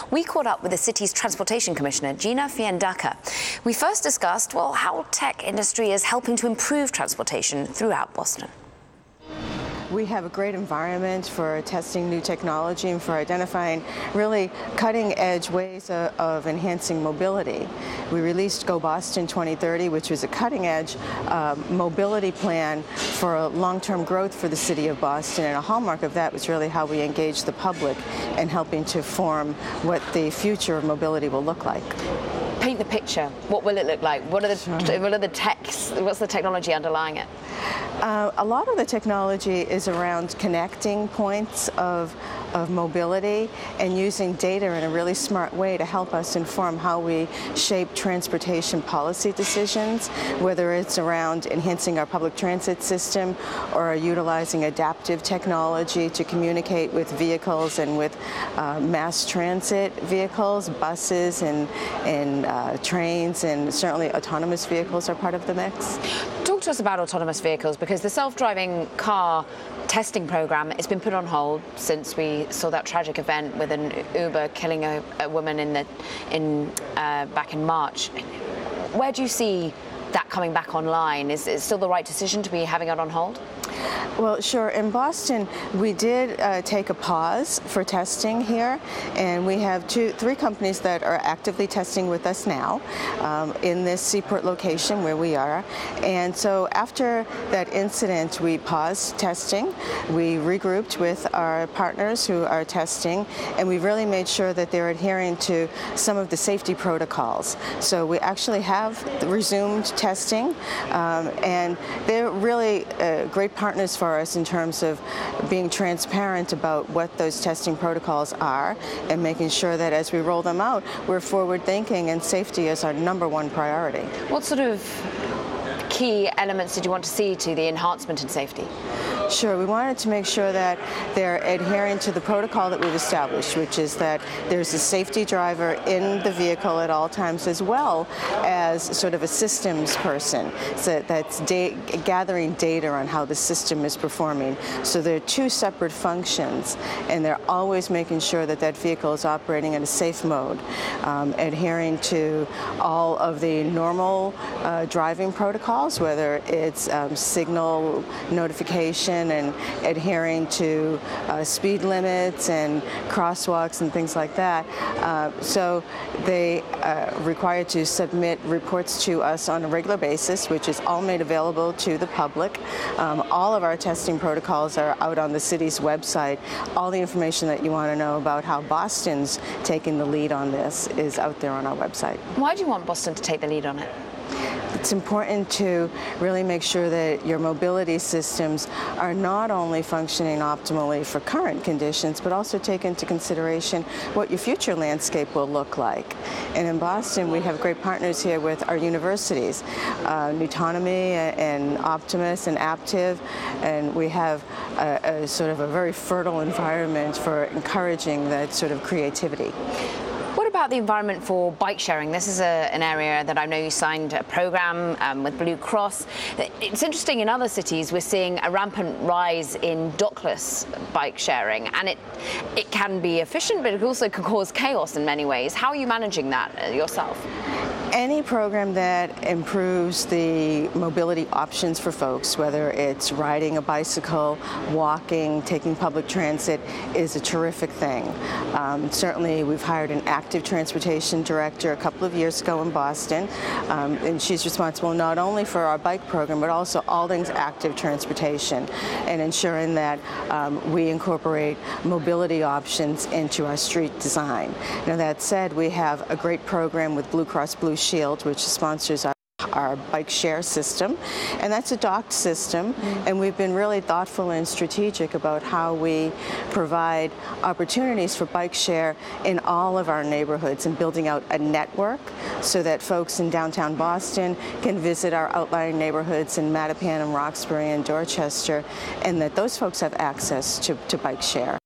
we caught up with the city's transportation commissioner, Gina Fiandaca. We first discussed, well, how tech industry is helping to improve transportation throughout Boston. We have a great environment for testing new technology and for identifying really cutting-edge ways of enhancing mobility. We released Go Boston 2030, which was a cutting-edge mobility plan for long-term growth for the city of Boston, and a hallmark of that was really how we engage the public in helping to form what the future of mobility will look like. Paint the picture. What will it look like? What are the techs? What's the technology underlying it? A lot of the technology is around connecting points of mobility and using data in a really smart way to help us inform how we shape transportation policy decisions, whether it's around enhancing our public transit system or utilizing adaptive technology to communicate with vehicles and with mass transit vehicles, buses and trains, and certainly autonomous vehicles are part of the mix. Talk to us about autonomous vehicles, because the self-driving car testing program has been put on hold since we saw that tragic event with an Uber killing a woman back in March. Where do you see that coming back online? Is it still the right decision to be having it on hold? Well, sure. In Boston, we did take a pause for testing here, and we have three companies that are actively testing with us now in this Seaport location where we are. And so after that incident, we paused testing. We regrouped with our partners who are testing, and we really made sure that they're adhering to some of the safety protocols. So we actually have resumed testing, and they're really great partners for us in terms of being transparent about what those testing protocols are and making sure that as we roll them out, we're forward-thinking and safety is our #1 priority. What sort of key elements did you want to see to the enhancement in safety? Sure. We wanted to make sure that they're adhering to the protocol that we've established, which is that there's a safety driver in the vehicle at all times, as well as sort of a systems person that's gathering data on how the system is performing. So they're two separate functions, and they're always making sure that that vehicle is operating in a safe mode, adhering to all of the normal driving protocols, whether it's signal notification and adhering to speed limits and crosswalks and things like that. So they are required to submit reports to us on a regular basis, which is all made available to the public. All of our testing protocols are out on the city's website. All the information that you want to know about how Boston's taking the lead on this is out there on our website. Why do you want Boston to take the lead on it? It's important to really make sure that your mobility systems are not only functioning optimally for current conditions, but also take into consideration what your future landscape will look like. And in Boston, we have great partners here with our universities, Newtonomy and Optimus and Aptiv, and we have a sort of a very fertile environment for encouraging that sort of creativity. What about the environment for bike sharing? This is an area that I know you signed a program with Blue Cross. It's interesting, in other cities we're seeing a rampant rise in dockless bike sharing, and it can be efficient, but it also can cause chaos in many ways. How are you managing that yourself? Any program that improves the mobility options for folks, whether it's riding a bicycle, walking, taking public transit, is a terrific thing. Certainly, we've hired an active transportation director a couple of years ago in Boston, and she's responsible not only for our bike program, but also all things active transportation and ensuring that we incorporate mobility options into our street design. Now, that said, we have a great program with Blue Cross Blue Shield, which sponsors our bike share system, and that's a docked system, and we've been really thoughtful and strategic about how we provide opportunities for bike share in all of our neighborhoods and building out a network so that folks in downtown Boston can visit our outlying neighborhoods in Mattapan and Roxbury and Dorchester, and that those folks have access to bike share.